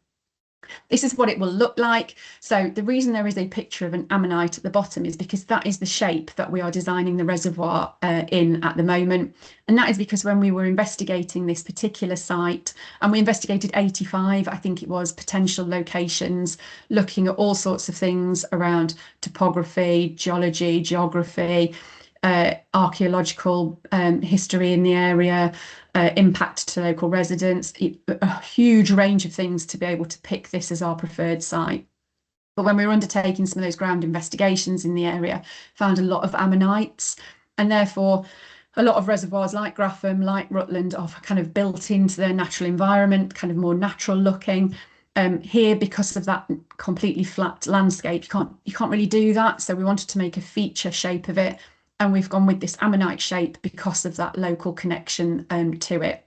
This is what it will look like. So the reason there is a picture of an ammonite at the bottom is because that is the shape that we are designing the reservoir in at the moment. And that is because when we were investigating this particular site, and we investigated 85, I think it was, potential locations, looking at all sorts of things around topography, geology, geography, archaeological history in the area, impact to local residents, a huge range of things to be able to pick this as our preferred site. But when we were undertaking some of those ground investigations in the area, found a lot of ammonites, and therefore a lot of reservoirs like Grafham, like Rutland, are kind of built into their natural environment, kind of more natural looking. Here, because of that completely flat landscape, you can't really do that. So we wanted to make a feature shape of it, and we've gone with this ammonite shape because of that local connection to it.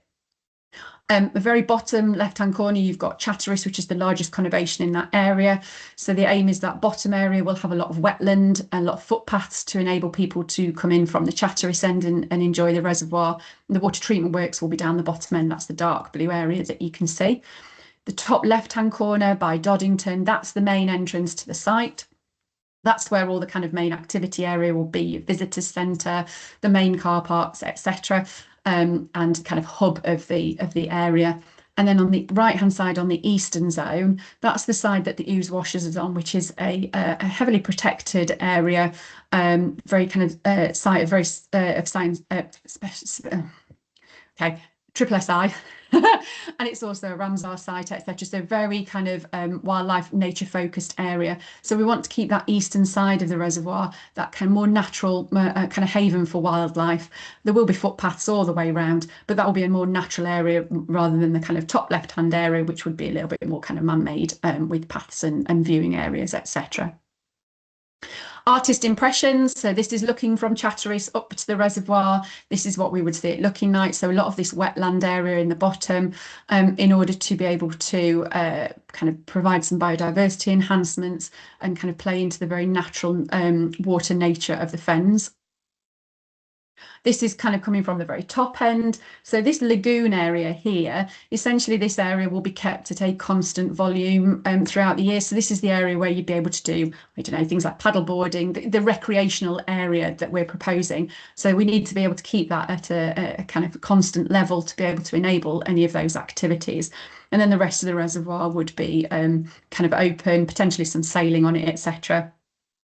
The very bottom left-hand corner, you've got Chatteris, which is the largest conurbation in that area. So the aim is that bottom area will have a lot of wetland and a lot of footpaths to enable people to come in from the Chatteris end and enjoy the reservoir. And the water treatment works will be down the bottom end. That's the dark blue area that you can see. The top left-hand corner by Doddington, that's the main entrance to the site. That's where all the kind of main activity area will be, visitors centre, the main car parks, etc., and kind of hub of the area. And then on the right-hand side, on the eastern zone, that's the side that the Ouse Washers is on, which is a heavily protected area, very kind of site of very of science. Okay, triple SI. And it's also a Ramsar site, etc. So very kind of wildlife, nature focused area. So we want to keep that eastern side of the reservoir, that kind of more natural kind of haven for wildlife. There will be footpaths all the way around, but that will be a more natural area rather than the kind of top left hand area, which would be a little bit more kind of man-made with paths and viewing areas, etc. Artist impressions. So this is looking from Chatteris up to the reservoir. This is what we would see it looking like. So a lot of this wetland area in the bottom, in order to be able to kind of provide some biodiversity enhancements and kind of play into the very natural water nature of the fens. This is kind of coming from the very top end. So this lagoon area here, essentially this area will be kept at a constant volume throughout the year. So this is the area where you'd be able to do, I don't know, things like paddleboarding, the recreational area that we're proposing. So we need to be able to keep that at a kind of constant level to be able to enable any of those activities. And then the rest of the reservoir would be kind of open, potentially some sailing on it, etc.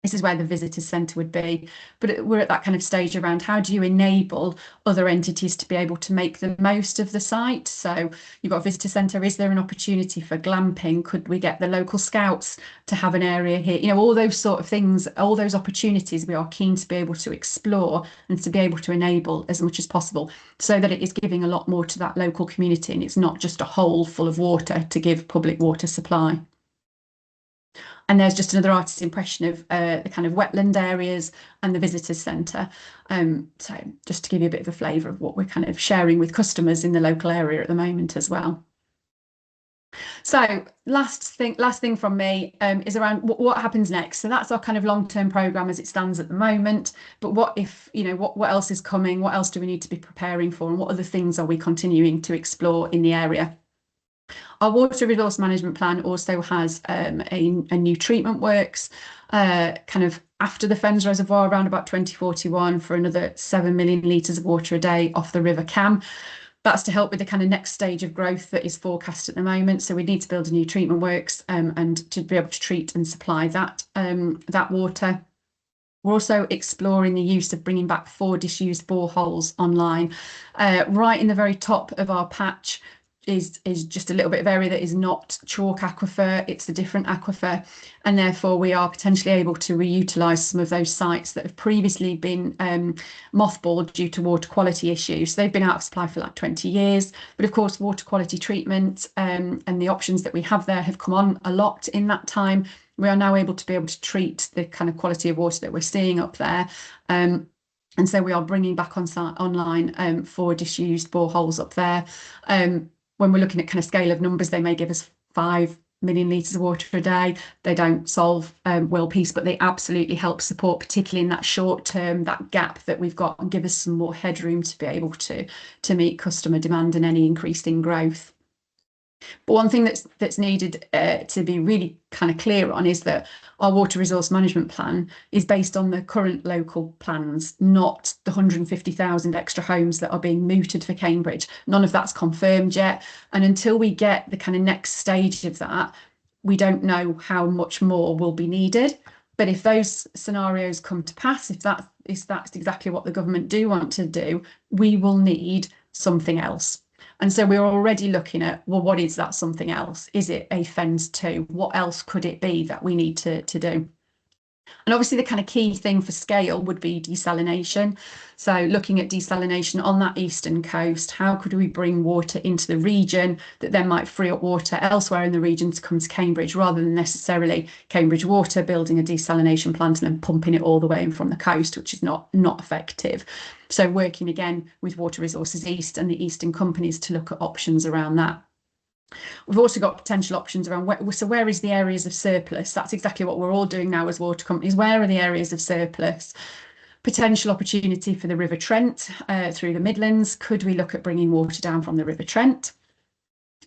This is where the visitors centre would be, but we're at that kind of stage around how do you enable other entities to be able to make the most of the site. So you've got a visitor centre. Is there an opportunity for glamping? Could we get the local scouts to have an area here? You know, all those sort of things, all those opportunities we are keen to be able to explore and to be able to enable as much as possible so that it is giving a lot more to that local community and it's not just a hole full of water to give public water supply. And there's just another artist's impression of the kind of wetland areas and the visitors centre. So just to give you a bit of a flavour of what we're kind of sharing with customers in the local area at the moment as well. So last thing from me is around what happens next. So that's our kind of long-term programme as it stands at the moment. But what if, you know, what else is coming? What else do we need to be preparing for? And what other things are we continuing to explore in the area? Our water resource management plan also has a new treatment works kind of after the Fens Reservoir around about 2041 for another 7 million litres of water a day off the River Cam. That's to help with the kind of next stage of growth that is forecast at the moment. So we need to build a new treatment works and to be able to treat and supply that water. We're also exploring the use of bringing back 4 disused boreholes online. Right in the very top of our patch is just a little bit of area that is not chalk aquifer, it's a different aquifer, and therefore we are potentially able to reutilise some of those sites that have previously been mothballed due to water quality issues. They've been out of supply for like 20 years, but of course water quality treatment and the options that we have there have come on a lot in that time. We are now able to treat the kind of quality of water that we're seeing up there. And so we are bringing back online 4 disused boreholes up there. When we're looking at kind of scale of numbers, they may give us 5 million litres of water a day. They don't solve world peace, but they absolutely help support, particularly in that short term, that gap that we've got, and give us some more headroom to be able to meet customer demand and any increase in growth. But one thing that's needed to be really kind of clear on is that our water resource management plan is based on the current local plans, not the 150,000 extra homes that are being mooted for Cambridge. None of that's confirmed yet. And until we get the kind of next stage of that, we don't know how much more will be needed. But if those scenarios come to pass, if that's exactly what the government do want to do, we will need something else. And so we're already looking at, well, what is that something else? Is it a Fens 2? What else could it be that we need to do? And obviously the kind of key thing for scale would be desalination. So looking at desalination on that eastern coast, how could we bring water into the region that then might free up water elsewhere in the region to come to Cambridge, rather than necessarily Cambridge Water building a desalination plant and then pumping it all the way in from the coast, which is not effective. So working again with Water Resources East and the eastern companies to look at options around that. We've also got potential options around where is the areas of surplus? That's exactly what we're all doing now as water companies. Where are the areas of surplus? Potential opportunity for the River Trent through the Midlands. Could we look at bringing water down from the River Trent?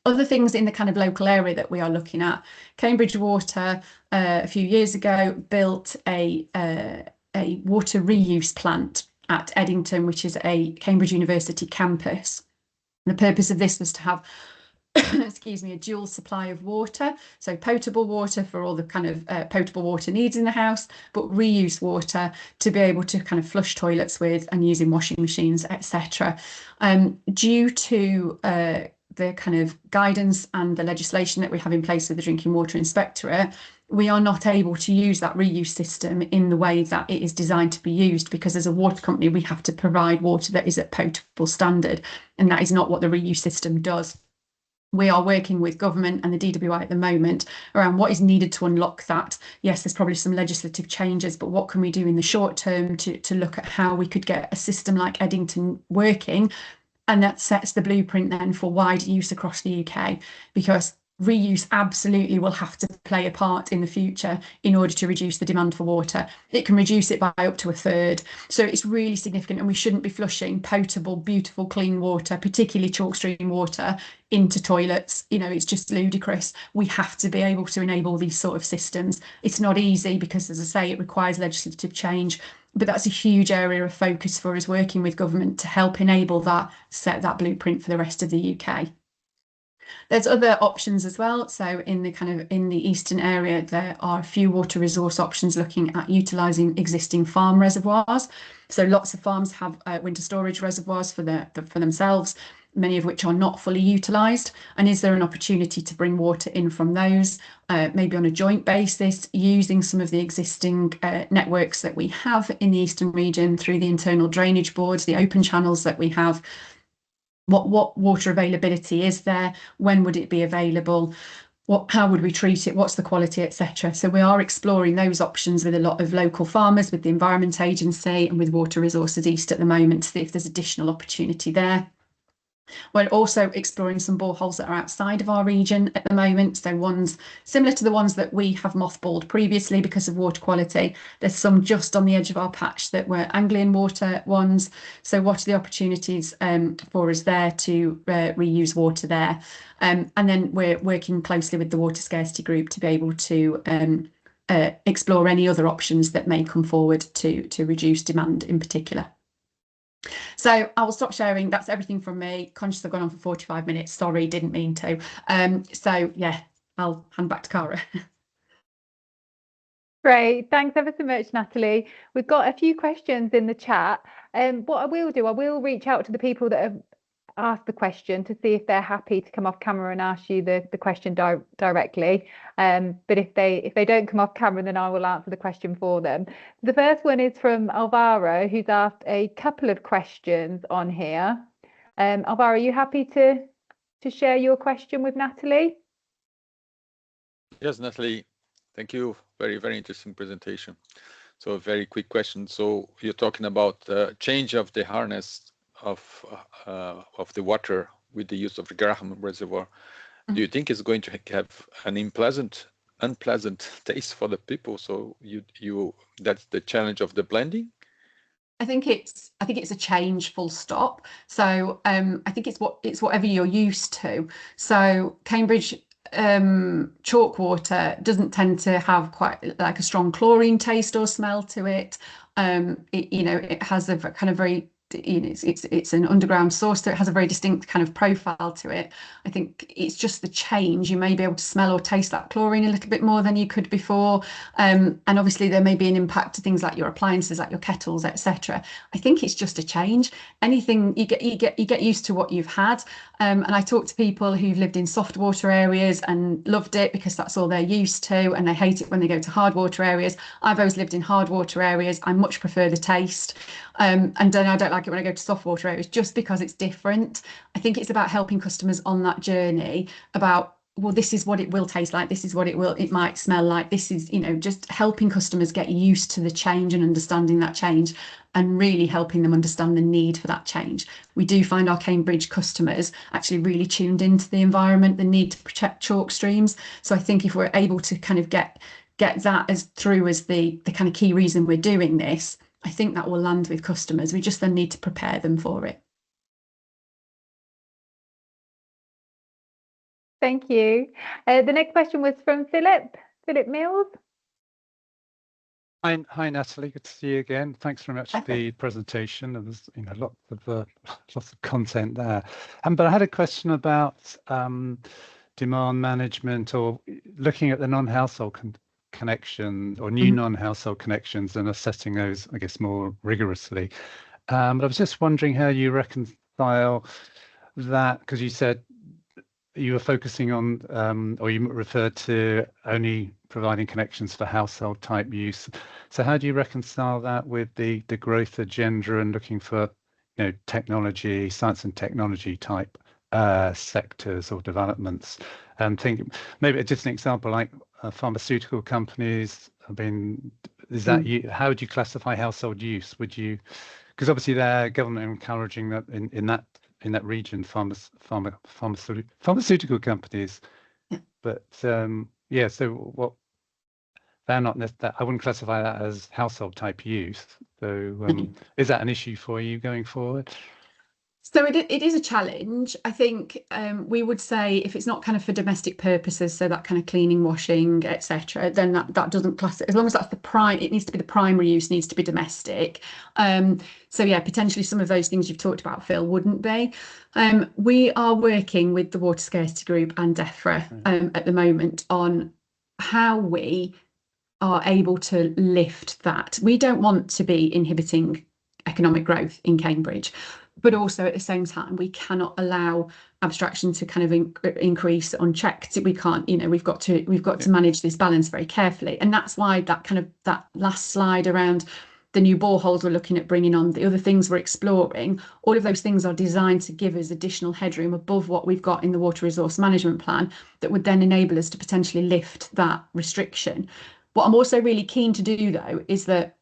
Other things in the kind of local area that we are looking at. Cambridge Water a few years ago built a water reuse plant at Eddington, which is a Cambridge University campus. The purpose of this was to have excuse me, a dual supply of water. So potable water for all the kind of potable water needs in the house, but reuse water to be able to kind of flush toilets with and use in washing machines, etc. Due to the kind of guidance and the legislation that we have in place with the Drinking Water Inspectorate, we are not able to use that reuse system in the way that it is designed to be used, because as a water company, we have to provide water that is at potable standard, and that is not what the reuse system does. We are working with government and the DWI at the moment around what is needed to unlock that. Yes, there's probably some legislative changes, but what can we do in the short term to look at how we could get a system like Eddington working? And that sets the blueprint then for wider use across the UK, because reuse absolutely will have to play a part in the future in order to reduce the demand for water. It can reduce it by up to 1/3. So it's really significant, and we shouldn't be flushing potable, beautiful, clean water, particularly chalk stream water, into toilets. You know, it's just ludicrous. We have to be able to enable these sort of systems. It's not easy because, as I say, it requires legislative change, but that's a huge area of focus for us, working with government to help enable that, set that blueprint for the rest of the UK. There's other options as well. So in the eastern area, there are a few water resource options looking at utilising existing farm reservoirs. So lots of farms have winter storage reservoirs for themselves, many of which are not fully utilised. And is there an opportunity to bring water in from those, maybe on a joint basis, using some of the existing networks that we have in the eastern region through the internal drainage boards, the open channels that we have? What water availability is there? When would it be available? How would we treat it? What's the quality, etc.? So we are exploring those options with a lot of local farmers, with the Environment Agency and with Water Resources East at the moment, to see if there's additional opportunity there. We're also exploring some boreholes that are outside of our region at the moment. So ones similar to the ones that we have mothballed previously because of water quality. There's some just on the edge of our patch that were Anglian water ones. So what are the opportunities for us there to reuse water there? And then we're working closely with the water scarcity group to be able to explore any other options that may come forward to reduce demand in particular. So I will stop sharing. That's everything from me. Conscious I've gone on for 45 minutes. Sorry, didn't mean to. So yeah, I'll hand back to Cara. Great. Thanks ever so much, Natalie. We've got a few questions in the chat. What I will do, I will reach out to the people that have asked the question to see if they're happy to come off camera and ask you the question directly. But if they don't come off camera, then I will answer the question for them. The first one is from Alvaro, who's asked a couple of questions on here. Alvaro, are you happy to share your question with Natalie? Yes, Natalie, thank you. Very, very interesting presentation. So a very quick question. So you're talking about change of the harness of the water with the use of the Graham reservoir. Mm-hmm. Do you think it's going to have an unpleasant taste for the people? So that's the challenge of the blending? I think it's a change, full stop. So I think it's whatever you're used to. So Cambridge chalk water doesn't tend to have quite like a strong chlorine taste or smell to it. It has a kind of very, it's an underground source, so it has a very distinct kind of profile to it. I think it's just the change. You may be able to smell or taste that chlorine a little bit more than you could before, and obviously there may be an impact to things like your appliances, like your kettles, etc. I think it's just a change. Anything you get used to what you've had, and I talk to people who've lived in soft water areas and loved it because that's all they're used to, and they hate it when they go to hard water areas. I've always lived in hard water areas. I much prefer the taste. And then I don't like it when I go to soft water areas just because it's different. I think it's about helping customers on that journey about, well, this is what it will taste like, this is what it might smell like, this is, just helping customers get used to the change and understanding that change, and really helping them understand the need for that change. We do find our Cambridge customers actually really tuned into the environment, the need to protect chalk streams. So I think if we're able to kind of get that as the kind of key reason we're doing this, I think that will land with customers. We just then need to prepare them for it. Thank you. The next question was from Philip Mills. Hi, Natalie. Good to see you again. Thanks very much for the presentation. And there's lots of content there. But I had a question about demand management, or looking at the non-household connection or new non-household connections and assessing those, I guess, more rigorously. But I was just wondering how you reconcile that, because you said you were focusing on, or you referred to only providing connections for household type use. So how do you reconcile that with the growth agenda and looking for, technology, science and technology type sectors or developments? And think maybe just an example like pharmaceutical companies. Is that how would you classify household use? Would you, because obviously they're government encouraging that in that region, pharmaceutical companies, but so what they're not necessarily, I wouldn't classify that as household type use. So is that an issue for you going forward? So it is a challenge. I think we would say if it's not kind of for domestic purposes, so that kind of cleaning, washing, etc., then that doesn't class it. As long as that's it needs to be the primary use, needs to be domestic. So yeah, potentially some of those things you've talked about, Phil, wouldn't be. We are working with the Water Scarcity Group and DEFRA at the moment on how we are able to lift that. We don't want to be inhibiting economic growth in Cambridge, but also at the same time we cannot allow abstraction to kind of increase unchecked. We can't, we've got to manage this balance very carefully, and that's why that last slide around the new boreholes we're looking at bringing on, the other things we're exploring, all of those things are designed to give us additional headroom above what we've got in the water resource management plan that would then enable us to potentially lift that restriction. What I'm also really keen to do, though, is that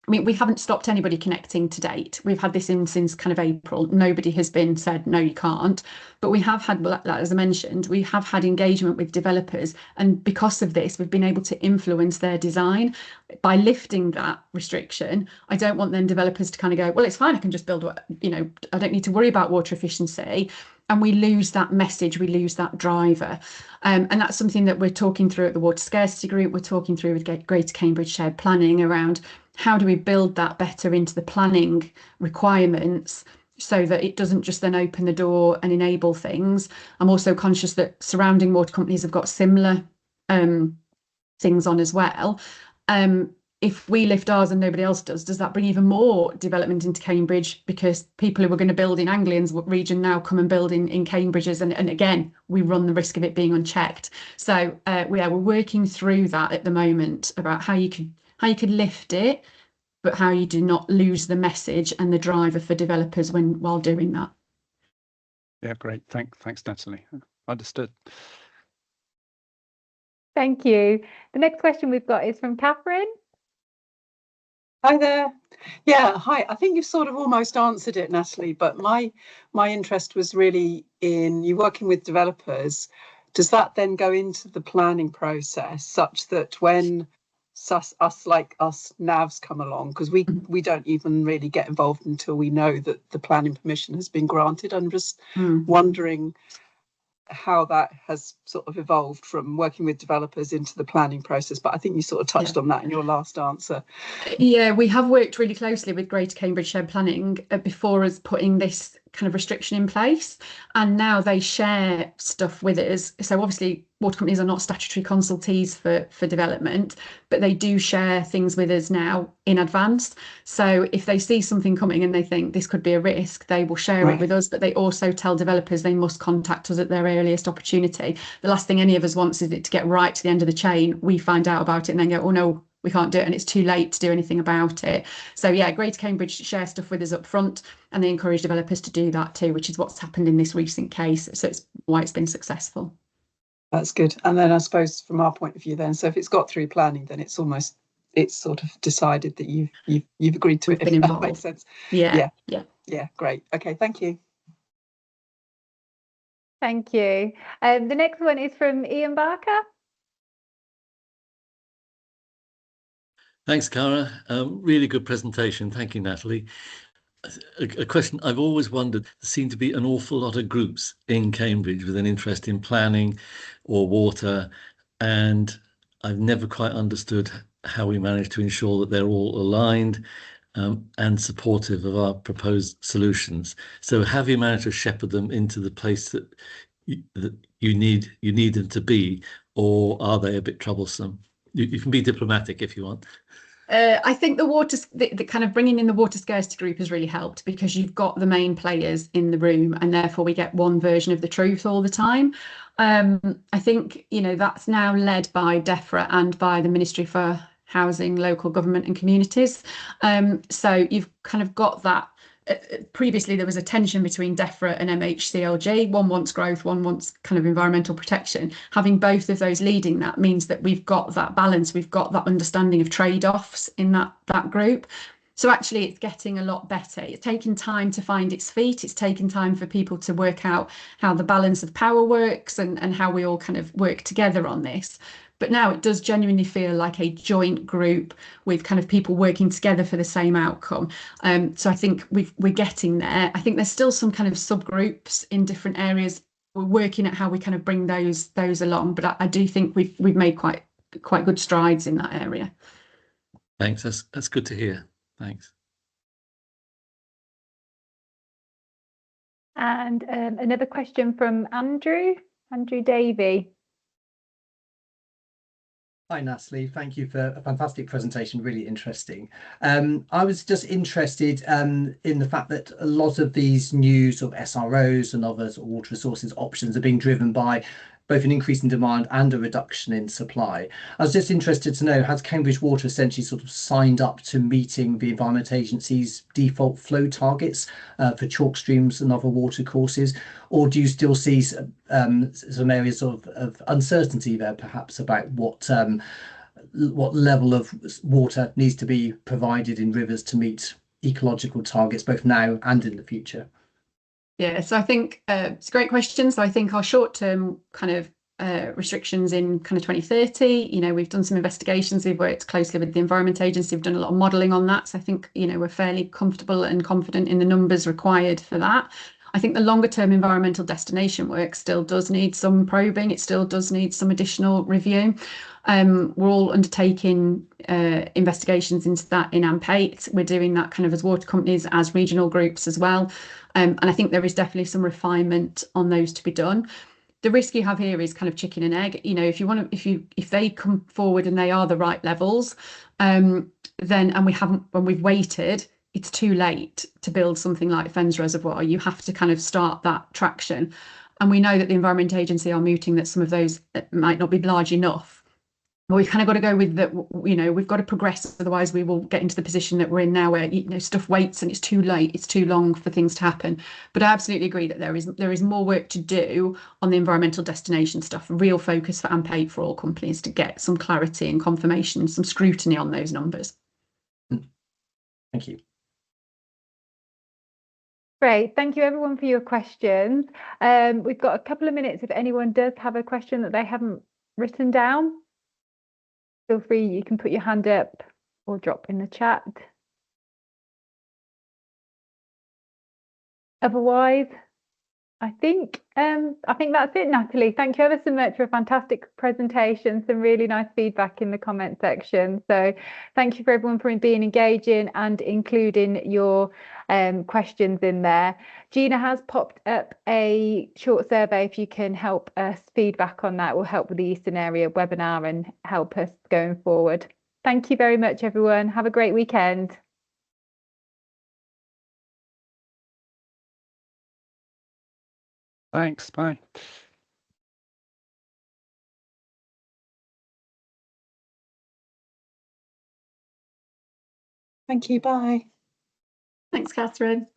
I mean, we haven't stopped anybody connecting to date. We've had this in since kind of April. Nobody has been said, no, you can't. But we have had, as I mentioned, we have had engagement with developers. And because of this, we've been able to influence their design. By lifting that restriction, I don't want then developers to kind of go, well, it's fine, I can just build, you know, I don't need to worry about water efficiency. And we lose that message, we lose that driver. And that's something that we're talking through at the Water Scarcity Group. We're talking through with Greater Cambridge Shared Planning around how do we build that better into the planning requirements so that it doesn't just then open the door and enable things. I'm also conscious that surrounding water companies have got similar things on as well. If we lift ours and nobody else does that bring even more development into Cambridge, because people who were going to build in Anglian's region now come and build in Cambridge's, and again we run the risk of it being unchecked. So we're working through that at the moment about how you could lift it, but how you do not lose the message and the driver for developers while doing that. Yeah, great. Thanks, Natalie. Understood. Thank you. The next question we've got is from Catherine. Hi there. Yeah, hi. I think you've sort of almost answered it, Natalie, but my interest was really in you working with developers. Does that then go into the planning process such that when us NAVs come along, because we don't even really get involved until we know that the planning permission has been granted? I'm just wondering how that has sort of evolved from working with developers into the planning process, but I think you sort of touched on that in your last answer. Yeah, we have worked really closely with Greater Cambridge Shared Planning before us putting this kind of restriction in place, and now they share stuff with us. So obviously water companies are not statutory consultees for development, but they do share things with us now in advance. So if they see something coming and they think this could be a risk, they will share it with us, but they also tell developers they must contact us at their earliest opportunity. The last thing any of us wants is it to get right to the end of the chain, we find out about it and then go, oh no, we can't do it, and it's too late to do anything about it. So yeah, Greater Cambridge share stuff with us up front, and they encourage developers to do that too, which is what's happened in this recent case. So it's why it's been successful. That's good. And then I suppose from our point of view then, so if it's got through planning, then it's sort of decided that you've agreed to it, if that makes sense. Yeah, great. Okay, thank you. Thank you. The next one is from Ian Barker. Thanks, Cara. Really good presentation. Thank you, Natalie. A question I've always wondered, there seem to be an awful lot of groups in Cambridge with an interest in planning or water, and I've never quite understood how we manage to ensure that they're all aligned and supportive of our proposed solutions. So have you managed to shepherd them into the place that you need them to be, or are they a bit troublesome? You can be diplomatic if you want. I think the kind of bringing in the Water Scarcity Group has really helped, because you've got the main players in the room and therefore we get one version of the truth all the time. I think, you know, that's now led by DEFRA and by the Ministry for Housing, Local Government and Communities. So you've kind of got that. Previously there was a tension between DEFRA and MHCLG. One wants growth, one wants kind of environmental protection. Having both of those leading that means that we've got that balance, we've got that understanding of trade-offs in that group. So actually it's getting a lot better. It's taken time to find its feet. It's taken time for people to work out how the balance of power works and how we all kind of work together on this. But now it does genuinely feel like a joint group with kind of people working together for the same outcome. So I think we're getting there. I think there's still some kind of subgroups in different areas. We're working at how we kind of bring those along. But I do think we've made quite good strides in that area. Thanks. That's good to hear. Thanks. And another question from Andrew Davey. Hi, Natalie. Thank you for a fantastic presentation, really interesting. I was just interested in the fact that a lot of these new sort of SROs and other sort of water resources options are being driven by both an increase in demand and a reduction in supply. I was just interested to know, has Cambridge Water essentially sort of signed up to meeting the Environment Agency's default flow targets for chalk streams and other water courses, or do you still see some areas of uncertainty there, perhaps, about what what level of water needs to be provided in rivers to meet ecological targets, both now and in the future? Yeah, so I think it's a great question. So I think our short-term kind of restrictions in kind of 2030, you know, we've done some investigations, we've worked closely with the Environment Agency, we've done a lot of modelling on that. So I think, you know, we're fairly comfortable and confident in the numbers required for that. I think the longer term environmental destination work still does need some probing, it still does need some additional review. We're all undertaking investigations into that in AMP8. We're doing that kind of as water companies, as regional groups as well. And I think there is definitely some refinement on those to be done. The risk you have here is kind of chicken and egg. You know, if you want to, if they come forward and they are the right levels, then when we've waited, it's too late to build something like Fens Reservoir. You have to kind of start that traction. And we know that the Environment Agency are mooting that some of those might not be large enough. But we've kind of got to go with that, you know, we've got to progress, otherwise we will get into the position that we're in now where, you know, stuff waits and it's too late, it's too long for things to happen. But I absolutely agree that there is more work to do on the environmental destination stuff, real focus for AMP8 for all companies to get some clarity and confirmation, some scrutiny on those numbers. Thank you. Great, thank you everyone for your questions. We've got a couple of minutes if anyone does have a question that they haven't written down. Feel free, you can put your hand up or drop in the chat. Otherwise, I think that's it, Natalie. Thank you ever so much for a fantastic presentation, some really nice feedback in the comment section. So thank you for everyone for being engaging and including your questions in there. Gina has popped up a short survey. If you can help us feedback on that, will help with the Eastern Area webinar and help us going forward. Thank you very much, everyone. Have a great weekend. Thanks. Bye. Thank you. Bye. Thanks, Catherine.